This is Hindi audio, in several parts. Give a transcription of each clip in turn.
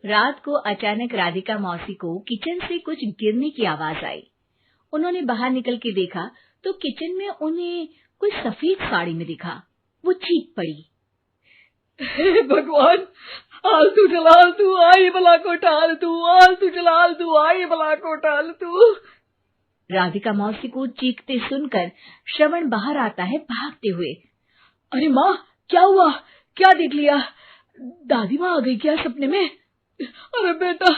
रात को अचानक राधिका मौसी को किचन से कुछ गिरने की आवाज आई। उन्होंने बाहर निकल के देखा तो किचन में उन्हें कोई सफेद साड़ी में दिखा। वो चीख पड़ी, हे भगवान, आलतू जलाल तू आई भला को टाल तू, आलतू जलाल तू आई भला को टाल तू। राधिका मौसी को चीखते सुनकर श्रवण बाहर आता है भागते हुए। अरे माँ, क्या हुआ? क्या देख लिया? दादी माँ आ गई क्या सपने में? अरे बेटा,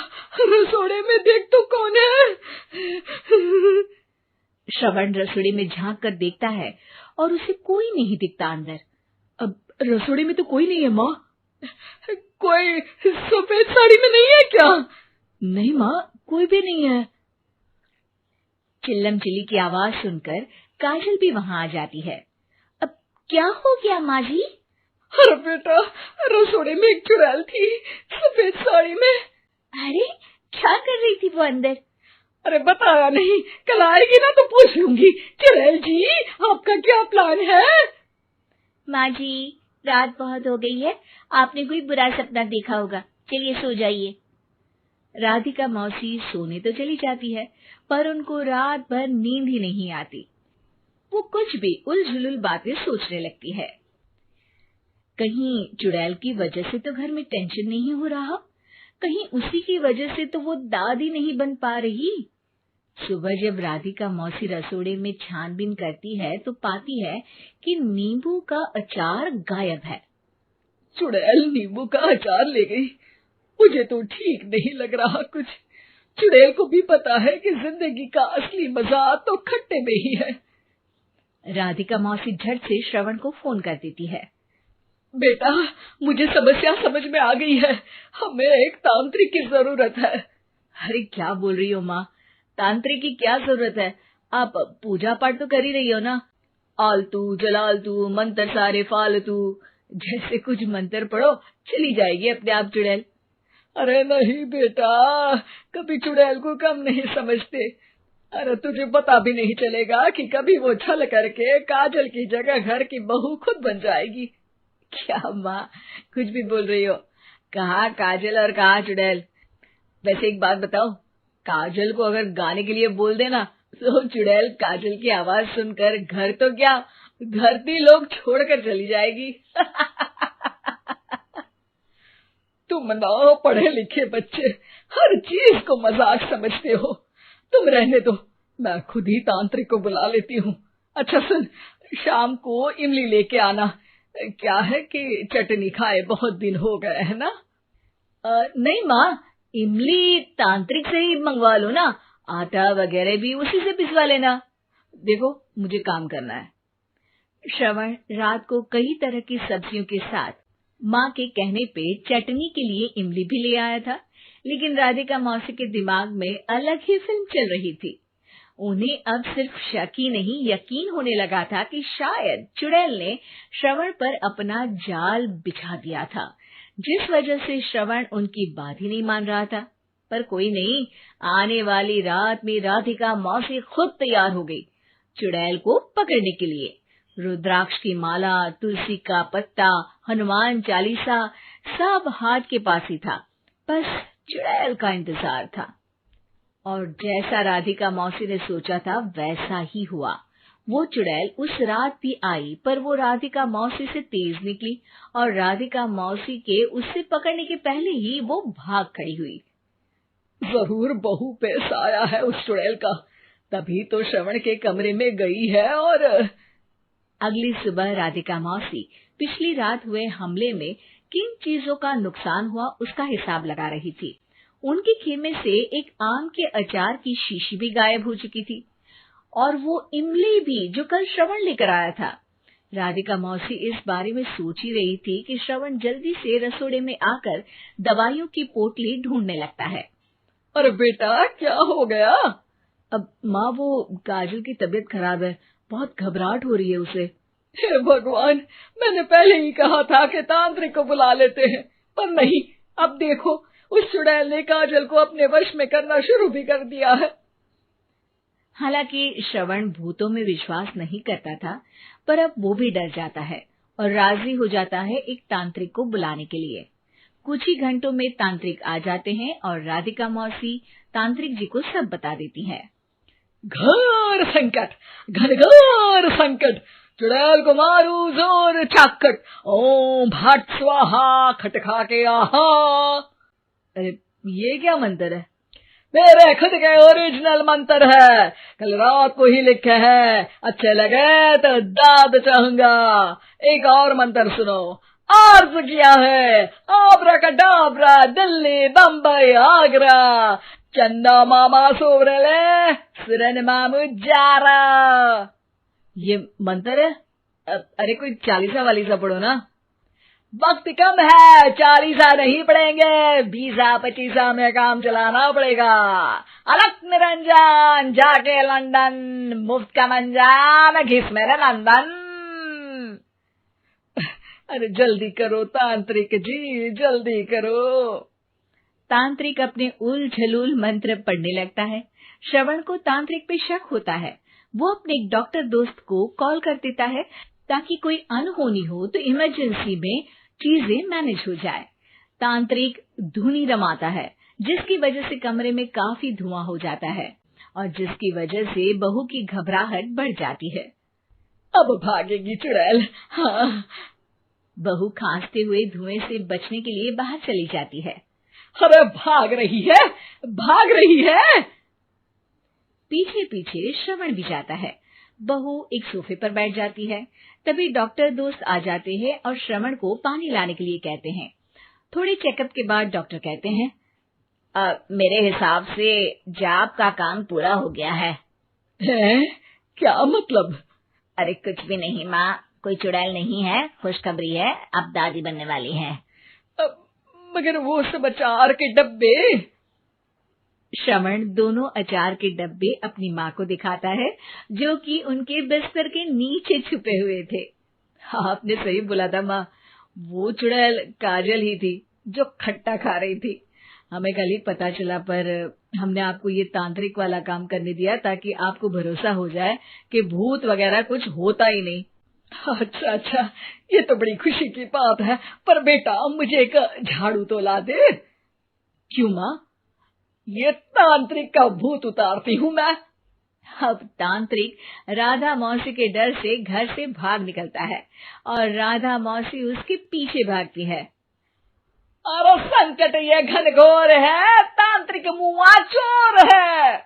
रसोड़े में देख तो कौन है? श्रवण रसोड़े में झांक कर देखता है और उसे कोई नहीं दिखता अंदर। अब रसोड़े में तो कोई नहीं है माँ। कोई सफेद साड़ी में नहीं है क्या? नहीं माँ, कोई भी नहीं है। चिल्लम चिल्ली की आवाज सुनकर काजल भी वहां आ जाती है। अब क्या हो गया माँ जी? अरे बेटा, रसोड़े में एक चुड़ैल थी सफेद साड़ी में। अरे क्या कर रही थी वो अंदर? अरे बताया नहीं, कल आएगी ना तो पूछ लूंगी। चुड़ैल जी, आपका क्या प्लान है? माँ जी, रात बहुत हो गई है, आपने कोई बुरा सपना देखा होगा, चलिए सो जाइए। राधिका मौसी सोने तो चली जाती है, पर उनको रात भर नींद ही नहीं आती। वो कुछ भी उलझुल बातें सोचने लगती है। कहीं चुड़ैल की वजह से तो घर में टेंशन नहीं हो रहा, कहीं उसी की वजह से तो वो दादी नहीं बन पा रही। सुबह जब राधिका मौसी रसोड़े में छानबीन करती है तो पाती है कि नींबू का अचार गायब है। चुड़ैल नींबू का अचार ले गई, मुझे तो ठीक नहीं लग रहा कुछ। चुड़ैल को भी पता है कि जिंदगी का असली मजा तो खट्टे में ही है। राधिका मौसी झट से श्रवण को फोन कर देती है। बेटा, मुझे समस्या समझ में आ गई है, हमें एक तांत्रिक की जरूरत है। अरे क्या बोल रही हो माँ, तांत्रिक की क्या जरूरत है? आप पूजा पाठ तो कर ही रही हो ना। आलतू जलालतू मंत्र सारे फालतू जैसे कुछ मंत्र पढ़ो, चली जाएगी अपने आप चुड़ैल। अरे नहीं बेटा, कभी चुड़ैल को कम नहीं समझते। अरे तुझे पता भी नहीं चलेगा कि कभी वो छल करके काजल की जगह घर की बहू खुद बन जाएगी। क्या माँ, कुछ भी बोल रही हो? कहाँ काजल और कहाँ चुड़ैल? वैसे एक बात बताओ, काजल को अगर गाने के लिए बोल देना तो चुड़ैल काजल की आवाज सुनकर घर तो क्या धरती लोग छोड़कर चली जाएगी। तुम ना पढ़े लिखे बच्चे हर चीज को मजाक समझते हो। तुम रहने दो, मैं खुद ही तांत्रिक को बुला लेती हूँ। अच्छा सुन, शाम को इमली लेके आना। क्या है कि चटनी खाए बहुत दिन हो गए है ना। नहीं माँ, इमली तांत्रिक से ही मंगवा लो ना, आटा वगैरह भी उसी से पिसवा लेना। देखो मुझे काम करना है। श्रवण रात को कई तरह की सब्जियों के साथ माँ के कहने पे चटनी के लिए इमली भी ले आया था, लेकिन राधिका मौसी के दिमाग में अलग ही फिल्म चल रही थी। उन्हें अब सिर्फ शक ही नहीं यकीन होने लगा था कि शायद चुड़ैल ने श्रवण पर अपना जाल बिछा दिया था, जिस वजह से श्रवण उनकी बात ही नहीं मान रहा था। पर कोई नहीं, आने वाली रात में राधिका मौसी खुद तैयार हो गई चुड़ैल को पकड़ने के लिए। रुद्राक्ष की माला, तुलसी का पत्ता, हनुमान चालीसा सब हाथ के पास ही था, बस चुड़ैल का इंतजार था। और जैसा राधिका मौसी ने सोचा था वैसा ही हुआ। वो चुड़ैल उस रात भी आई, पर वो राधिका मौसी से तेज निकली और राधिका मौसी के उससे पकड़ने के पहले ही वो भाग खड़ी हुई। जरूर बहू पे साया है उस चुड़ैल का, तभी तो श्रवण के कमरे में गई है। और अगली सुबह राधिका मौसी पिछली रात हुए हमले में किन चीजों का नुकसान हुआ उसका हिसाब लगा रही थी। उनके खेमे से एक आम के अचार की शीशी भी गायब हो चुकी थी, और वो इमली भी जो कल श्रवण लेकर आया था। राधिका मौसी इस बारे में सोच ही रही थी कि श्रवण जल्दी से रसोड़े में आकर दवाइयों की पोटली ढूंढने लगता है। अरे बेटा, क्या हो गया? अब माँ, वो काजल की तबीयत खराब है, बहुत घबराहट हो रही है उसे। हे भगवान, मैंने पहले ही कहा था कि तांत्रिक को बुला लेते हैं, पर नहीं। अब देखो, उस चुड़ैल ने काजल को अपने वश में करना शुरू भी कर दिया है। हालांकि श्रवण भूतों में विश्वास नहीं करता था, पर अब वो भी डर जाता है और राजी हो जाता है एक तांत्रिक को बुलाने के लिए। कुछ ही घंटों में तांत्रिक आ जाते हैं और राधिका मौसी तांत्रिक जी को सब बता देती है। घोर संकट, घनघोर संकट, चुड़ैल को मारू जोर चाकट, ओम भट स्वाहा खटखा के आहा। अरे ये क्या मंत्र है? मेरे खुद के ओरिजिनल मंत्र है, कल रात को ही लिखे है, अच्छे लगे तो दाद चाहूंगा। एक और मंत्र सुनो, अर्ज किया है आब्राकडाब्रा, दिल्ली बम्बई आगरा, चंदा मामा सोवरले सुरन मामू जारा। ये मंत्र है? अरे कोई 40 वालीसा पढ़ो ना। वक्त कम है, 40 नहीं पड़ेंगे, 20-25 में काम चलाना पड़ेगा। अलग निरंजन जाके लंदन, मुफ्त का मंजान घिस मेरे नंदन। अरे जल्दी करो तांत्रिक जी, जल्दी करो। तांत्रिक अपने उल झलूल मंत्र पढ़ने लगता है। श्रवण को तांत्रिक पे शक होता है। वो अपने एक डॉक्टर दोस्त को कॉल कर देता है ताकि कोई अनहोनी हो तो इमरजेंसी में चीजें मैनेज हो जाए। तांत्रिक धुनी रमाता है, जिसकी वजह से कमरे में काफी धुआं हो जाता है और जिसकी वजह से बहू की घबराहट बढ़ जाती है। अब भागेगी चुड़ैल। हाँ। बहू खांसते हुए धुएं से बचने के लिए बाहर चली जाती है। अरे भाग रही है, भाग रही है। पीछे पीछे श्रवण भी जाता है। बहू एक सोफे पर बैठ जाती है। तभी डॉक्टर दोस्त आ जाते हैं और श्रवण को पानी लाने के लिए कहते हैं। थोड़े चेकअप के बाद डॉक्टर कहते हैं, मेरे हिसाब से जाप का काम पूरा हो गया है। क्या मतलब? अरे कुछ भी नहीं माँ, कोई चुड़ैल नहीं है, खुशखबरी है, अब दादी बनने वाली है। मगर वो सब अचार के डब्बे। श्रवण दोनों अचार के डब्बे अपनी माँ को दिखाता है, जो कि उनके बिस्तर के नीचे छुपे हुए थे। आपने सही बोला था माँ, वो चुड़ैल काजल ही थी जो खट्टा खा रही थी। हमें कल ही पता चला, पर हमने आपको ये तांत्रिक वाला काम करने दिया ताकि आपको भरोसा हो जाए कि भूत वगैरह कुछ होता ही नहीं। अच्छा अच्छा, ये तो बड़ी खुशी की बात है, पर बेटा मुझे एक झाड़ू तो ला दे। क्यों माँ? ये तांत्रिक का भूत उतारती हूँ मैं। अब तांत्रिक राधा मौसी के डर से घर से भाग निकलता है और राधा मौसी उसके पीछे भागती है। अरे संकट ये घनघोर है, तांत्रिक मुआ चोर है।